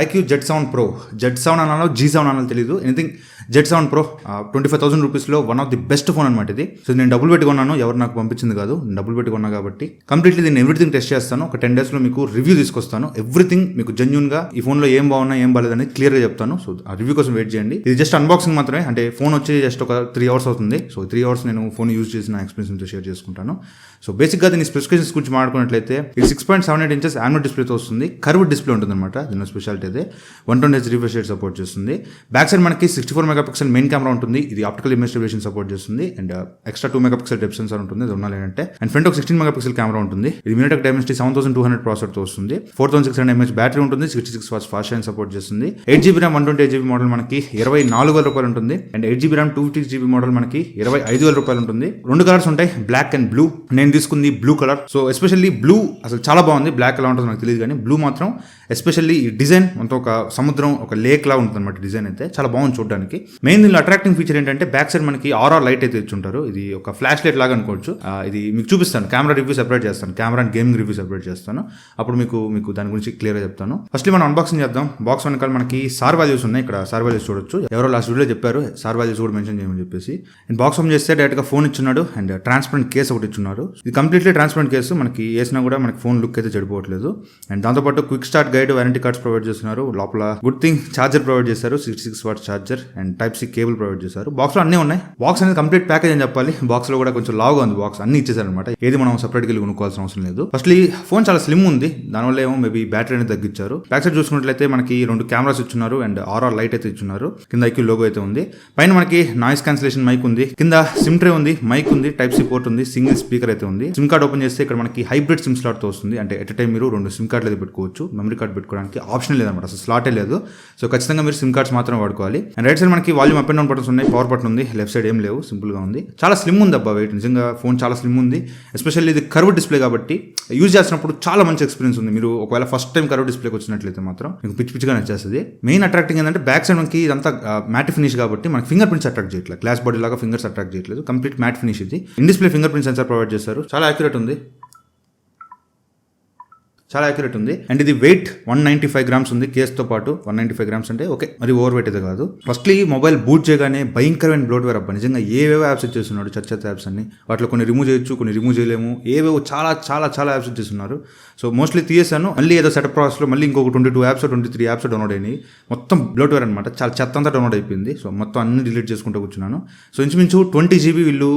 iQOO Z7 Pro, Z7 అనాలో G7 అనాలో తెలియదు, anything Z7 Pro 25,000 రూపీస్లో one of the best phone అనమాట ఇది. So నేను డబ్బులు పెట్టి కొన్నాను, ఎవరు నాకు పంపించింది కాదు, నేను డబ్బులు పెట్టి కొన్నా కాబట్టి కంప్లీట్లీ దీన్ని ఎవ్రీథింగ్ టెస్ట్ చేస్తాను. ఒక 10 daysలో మీకు రివ్యూ తీసుకొస్తాను. ఎవ్రీథింగ్ మీకు జెన్యూన్గా ఈ ఫోన్లో ఏం బాగున్నా ఏం బాగాలేదని క్లియర్గా చెప్తాను. సో ఆ రివ్యూ కోసం వెయిట్ చేయండి. ఇది జస్ట్ అన్బాక్సింగ్ మాత్రమే, అంటే ఫోన్ వచ్చి జస్ట్ ఒక 3 hours అవుతుంది. సో 3 hours నేను ఫోన్ యూజ్ చేసిన ఎక్స్పీరియన్స్ షేర్ చేసుకుంటాను. సో బేసిక్గా దీని స్పెసిఫికేషన్స్ గురించి మాట్లాడుకున్నట్లయితే ఇది 6.78 inches AMOLED డిస్ప్లేతో వస్తుంది. కర్వ్డ్ డిస్ప్లే ఉంటుంది అనమాట, దీని స్పెషాలిటీ అదే. 120Hz రిఫ్రెష్ రేట్ సపోర్ట్ చేస్తుంది. బ్యాక్ సైడ్ మనకి 64 MP మెయిన్ కెమెరా ఉంటుంది. ఇది ఆప్టికల్ ఇమేజ్ స్టెబిలైజేషన్ సపోర్ట్ చేస్తుంది. And extra 2 MP depth censor ఉంటుంది, అది ఉన్నా లేదంటే. అండ్ ఫ్రంట్ ఒక 16 MP కెమెరా ఉంటుంది. ఇది MediaTek Dimensity 7200 ప్రాసెసర్తో వస్తుంది. 4600 mAh బ్యాటరీ ఉంటుంది. 66 watts ఫాస్ట్ ఛార్జింగ్ సపోర్ట్ చేస్తుంది. 8GB RAM 128GB మోడల్ మనకి 24,000 రూపాయలు ఉంటుంది. And 8GB RAM 256GB model మనకి 25,000 రూపాయలు ఉంటుంది. 2 కలర్స్ ఉంటాయి, బ్లాక్ అండ్ బ్లూ. నేను తీసుకుంది blue colour. So especially blue అసలు చాలా బాగుంది. బ్లాక్ ఎలా ఉంటుందో నాకు తెలియదు, కానీ బ్లూ మాత్రం ఎస్పెషల్లీ ఈ డిజైన్ అంతా ఒక సముద్రం, ఒక లేక్ లా ఉంటుంది అనమాట. డిజైన్ అయితే చాలా బాగుంది చూడడానికి. మెయిన్ దీనిలో అట్రాక్టింగ్ ఫీచర్ ఏంటంటే బ్యాక్ సైడ్ మనకి ఆర్ఆర్ లైట్ అయితే ఇచ్చుంటారు. ఇది ఒక ఫ్లాష్ లైట్ లాగా అనుకోవచ్చు. ఇది మీకు చూపిస్తాను, కెమెరా రివ్యూ సెపరేట్ చేస్తాను, camera and gaming review separate చేస్తాను. అప్పుడు మీకు దాని గురించి క్లియర్గా చెప్తాను. ఫస్ట్ మనం అన్బాక్సింగ్ చేద్దాం. బాక్స్ వెనకాల మనకి సార్ వాల్యూస్ ఉన్నాయి. ఇక్కడ సార్ వాల్యూస్ చూడొచ్చు. ఎవరో లాస్ట్ వీడియో చెప్పారు సార్ వాల్యూస్ కూడా మెన్షన్ చేయమని చెప్పేసి. అండ్ బాక్స్ ఓపెన్ చేస్తే డైరెక్ట్ గా ఫోన్ ఇచ్చున్నాడు అండ్ ట్రాన్స్పరెంట్ కేస్ ఒకటి ఇచ్చున్నారు. ఇది కంప్లీట్లీ ట్రాన్స్పరెంట్ కేసు, మనకి వేసినా కూడా మనకి ఫోన్ లుక్ అయితే చెడిపోవట్లేదు. అండ్ దాంతోపాటు quick start guide, warranty cards provide చేస్తున్నారు. లోపల గుడ్ థింగ్ ఛార్జర్ ప్రొవైడ్ చేశారు, 66 watts charger and Type-C cable provide చేశారు. బాక్స్ లో అన్నీ ఉన్నాయి. బాక్స్ అనేది కంప్లీట్ ప్యాకేజ్ అని చెప్పాలి. బాక్స్ లో కూడా కొంచెం లావుగా ఉంది బాక్స్, అన్ని ఇచ్చేసారు అనమాట. ఏది మనం సపరేట్గా వెళ్ళి కొనుక్కోవాల్సిన అవసరం లేదు. ఫస్ట్లీ ఫోన్ చాలా స్లిమ్ ఉంది, దానివల్ల ఏమో మేబీ బ్యాటరీ అనేది తగ్గించారు. బ్యాక్ సైడ్ చూసుకున్నట్లయితే మనకి 2 కెమెరాస్ ఇచ్చున్నారు అండ్ ఆర్ఆర్ లైట్ అయితే ఇచ్చున్నారు. కింద iQOO లోగో అయితే ఉంది. పైన మనకి నాయిస్ క్యాన్సిలేషన్ మైక్ ఉంది. కింద సిమ్ ట్రే ఉంది, మైక్ ఉంది, Type-C పోర్ట్ ఉంది, సింగిల్ స్పీకర్ అయితే ఉంది. సిమ్ కార్డ్ ఓపెన్ చేస్తే ఇక్కడ మనకి హైబ్రిడ్ సిమ్ స్లాట్ తో వస్తుంది. అంటే ఎట్ టైం మీరు 2 సిమ్ కార్డులు అయితే పెట్టుకోవచ్చు. మెమరీ కార్డ్ పెట్టుకోవడానికి ఆప్షన్ లేదన్నమాట, అసలు స్లాటే లేదు. సో ఖచ్చితంగా మీరు సిమ్ కార్డ్స్ మాత్రం వాడుకోవాలి. అండ్ రైట్ సైడ్ మనకి volume up and down buttons ఉన్నాయి, పవర్ బటన్ ఉంది. లెఫ్ట్ సైడ్ ఏం లేవు, సింపుల్ గా ఉంది. చాలా స్లిమ్ ఉంది అబ్బా, వెయిట్ నిజంగా ఫోన్ చాలా స్లిమ్ ఉంది. ఎస్పెషల్లీ ఇది కర్వ్ డిస్ప్లే కాబట్టి యూజ్ చేసినప్పుడు చాలా మంచి ఎక్స్పీరియన్స్ ఉంది. మీరు ఒకవేళ ఫస్ట్ టైం కర్వ్ డిస్ప్లేకి వచ్చినట్లయితే మాత్రం మీకు పిచ్చిగా నచ్చేస్తుంది. మెయిన్ అట్రాక్టింగ్ ఏంటంటే బ్యాక్ సైడ్ మనకి ఇదంతా మ్యాట్ ఫినిష్ కాబట్టి మనకి ఫింగర్ ప్రింట్స్ అట్రాక్ట్ చేయట్లేదు. గ్లాస్ బాడీ లాగా ఫింగర్స్ అట్రాక్ట్ చేయట్లేదు, కంప్లీట్ మ్యాట్ ఫినిష్ ఇది. In display finger print censor provide చేశారు, చాలా యాక్యురేట్ ఉంది, చాలా యాక్యురేట్ ఉంది. అండ్ ఇది వెయిట్ 195 grams ఉంది కేసుతో పాటు. 195 grams అంటే ఓకే, మరి ఓవర్ వెయిట్ అయితే కాదు. ఫస్ట్లీ మొబైల్ బూట్ చేయగానే భయంకరమైన బ్లోట్వేర్ అబ్బా, నిజంగా ఏవేవో యాప్స్ ఇచ్చేస్తున్నారు, చెత్త యాప్స్ అన్ని. వాటిలో కొన్ని రిమూవ్ చేయొచ్చు, కొన్ని రిమూవ్ చేయలేము, ఏవేవో చాలా చాలా చాలా యాప్స్ ఇచ్చేస్తున్నారు. సో మోస్ట్లీ తీసేసాను. మళ్ళీ ఏదో సెటప్ ప్రాసెస్లో మళ్ళీ ఇంకొక 22 apps 23 apps డౌన్లోడ్ అయినాయి. మొత్తం బ్లోట్వేర్ అనమాట, చాలా చెత్త అంతా డౌన్లోడ్ అయిపోయింది. సో మొత్తం అన్ని డిలీట్ చేసుకుంటూ కూర్చున్నాను. సో ఇంచుమించు 20GB వీళ్ళు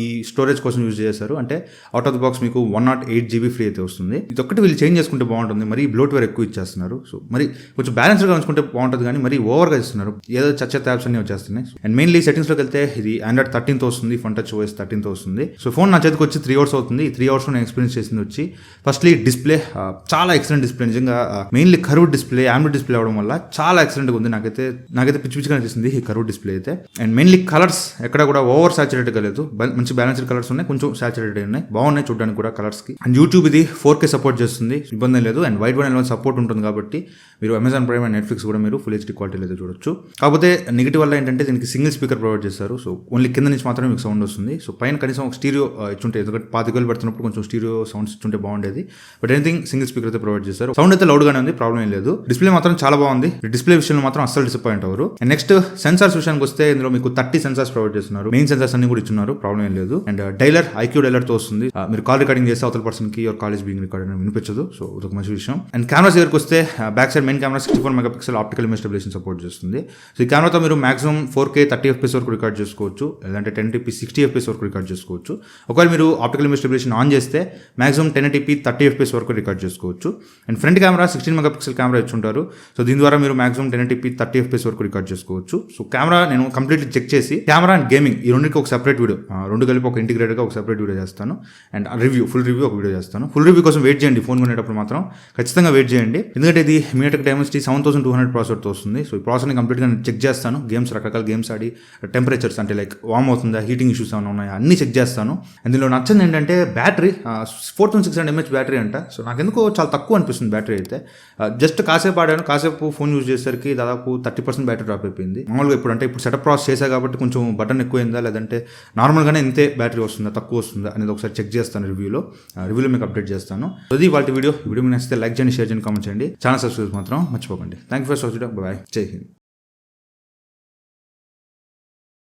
ఈ స్టోరేజ్ కోసం యూజ్ చేశారు. అంటే అవుట్ ఆఫ్ ద బాక్స్ మీకు 108GB ఫ్రీ అయితే వస్తుంది. ఇది ఒక్కటి వీళ్ళు చేంజ్ చేసుకుంటే బాగుంటుంది. మరి బ్లోట్వేర్ ఎక్కువ ఇచ్చేస్తున్నారు. సో మరి కొంచెం బ్యాలెన్స్గా ఉంచుకుంటే బాగుంటుంది, కానీ మరి ఓవర్గా ఇస్తున్నారు, ఏదో చెత్త యాప్స్ అన్ని వచ్చేస్తున్నాయి. అండ్ మెయిన్లీ సెటింగ్స్లోకి వెళ్తే ఇది Android 13తో వస్తుంది, ఫోన్ టచ్ OS 13తో వస్తుంది. సో ఫోన్ నా చేతికి వచ్చి 3 hours అవుతుంది. ఈ 3 hours నేను ఎక్స్పీరియన్స్ చేసింది వచ్చి ఫస్ట్లీ డిస్ప్లే చాలా ఎక్సలెంట్ డిస్ప్లే, నిజంగా mainly curved display, AMOLED display అవడం వల్ల చాలా ఎక్సలెంట్గా ఉంది. నాకైతే పిచ్చిగా అనిపిస్తుంది ఈ కర్వ్డ్ డిస్ప్లే అయితే. అండ్ మెయిన్లీ కలర్స్ ఎక్కడ కూడా ఓవర్ సాచురేటెడ్గా లేదు, మంచి బ్యాలెన్స్డ్ కలర్స్ ఉన్నాయి, కొంచెం సాచురేటెడ్ ఉన్నాయి, బాగున్నాయి చూడడానికి కూడా కలర్స్ కి. అండ్ యూట్యూబ్ ఇది 4K సపోర్ట్ చేస్తుంది, ఇబ్బంది లేదు. అండ్ వైడ్ వన్ సపోర్ట్ ఉంటుంది కాబట్టి మీరు అమెజాన్ ప్రైమ్ అండ్ నెట్ఫ్లిక్స్ కూడా మీరు ఫుల్ HD క్వాలిటీలో అయితే చూడొచ్చు. కాకపోతే నెగిటివ్ వల్ల ఏంటంటే దీనికి సింగిల్ స్పీకర్ ప్రొవైడ్ చేస్తారు. సో ఓన్లీ కింద నుంచి మాత్రమే మీకు సౌండ్ వస్తుంది. సో పైన కనీసం ఒక స్టీరియో ఇచ్చుంటే, ఎందుకంటే 25,000 పెడుతున్నప్పుడు కొంచెం స్టీరియో సౌండ్స్ ఇచ్చుంటే బాగుండేది. బట్ ఎనీథింగ్ సింగిల్ స్పీకర్ అయితే ప్రొవైడ్ చేస్తారు. సౌండ్ అయితే లౌడ్ గానే ఉంది, ప్రాబ్లం ఏం లేదు. డిస్ప్లే మాత్రం చాలా బాగుంది. డిస్ప్లే విషయంలో మాత్రం అస్సలు డిసప్పాయింట్ అవ్వరు. అండ్ నెక్స్ట్ సెన్సార్స్ విషయానికి వస్తే ఇందులో మీకు 30 సెన్సార్స్ ప్రొవైడ్ చేస్తున్నారు. మెయిన్ సెన్సార్స్ అన్ని కూడా ఇచ్చున్నారు, ప్రాబ్లం ఏం లేదు. అండ్ డైలర్ iQOO డైలర్ తో వస్తుంది. మీరు కాల్ రికార్డింగ్ చేస్తే అవతల పర్సన్ కి కాల్ ఇస్ బీయింగ్ రికార్డెడ్ అని వినిపించదు. సో ఇది ఒక మంచి విషయం. అండ్ కెమెరాస్ దగ్గరికి వస్తే back side main camera 64 MP optical image stabilisation support చేస్తుంది. సో ఈ కెమెరాతో మీరు మాక్సిమం 4K 30 FPS వరకు రికార్డ్ చేసుకోవచ్చు, లేదంటే 1080p 60 FPS వరకు రికార్డ్ చేసుకోవచ్చు. ఒకవేళ మీరు ఆప్టికల్ ఇమేజ్ స్టెబిలైజేషన్ ఆన్ చేస్తే మాక్సిమం 1080p 30 FPS వరకు రికార్డ్ చేసుకోవచ్చు. And front camera 16 MP camera ఇచ్చుంటారు. సో దీని ద్వారా మీరు మాక్సిమం 1080p 30 FPS వరకు రికార్డ్ చేసుకోవచ్చు. సో కెమెరా నేను కంప్లీట్లీ చెక్ చేసి కెమెరా అండ్ గేమింగ్ ఈ రెండుకి ఒక సెపరేట్ వీడియో, రెండు కలిపి ఒక ఇంటిగ్రేటెడ్గా ఒక సెపరేట్ వీడియో చేస్తాను. అండ్ ఫుల్ రివ్యూ ఒక వీడియో చేస్తాను. ఫుల్ రివ్యూ కోసం వెయిట్ చేయండి, ఫోన్ కొనేటప్పుడు మాత్రం ఖచ్చితంగా వెయిట్ చేయండి. ఎందుకంటే ఇది MediaTek Dimensity 7200 ప్రాసెసర్తో వస్తుంది. సో ఈ ప్రాసెసర్ని కంప్లీట్గా నేను చెక్ చేస్తాను. గేమ్స్ రకరకాల గేమ్స్ ఆడి టెంపరేచర్స్ అంటే లైక్ వార్మ్ అవుతుందా, హీటింగ్ ఇష్యూస్ ఏమైనా ఉన్నాయా అన్ని చెక్ చేస్తాను. అందులో నచ్చింది ఏంటంటే బ్యాటరీ 4600 mAh బ్యాటరీ అంట. సో నాకు ఎందుకో చాలా తక్కువ అనిపిస్తుంది బ్యాటరీ అయితే. జస్ట్ కాసేపు ఆడాను, కాసేపు ఫోన్ యూజ్ చేసేసరికి దాదాపు 30% బ్యాటరీ డ్రాప్ అయిపోయింది. మామూలుగా ఇప్పుడు సెటప్ ప్రాసెస్ చేసా కాబట్టి కొంచెం బటన్ ఎక్కువైందా, లేదంటే నార్మల్గానే ఇంతే బ్యాటరీ వస్తుందా, తక్కువ వస్తుందా అనేది ఒకసారి చెక్ చేస్తాను రివ్యూలో మీకు అప్డేట్ చేస్తాను. అది వాళ్ళ వీడియో. వీడియో మీకు నచ్చితే లైక్ చేయండి, షేర్ చేయండి, కామెంట్ చేయండి. ఛానల్ సబ్స్క్రైబ్ మాత్రం మర్చిపోకండి. Thank you for watching. Bye, జై హింద్.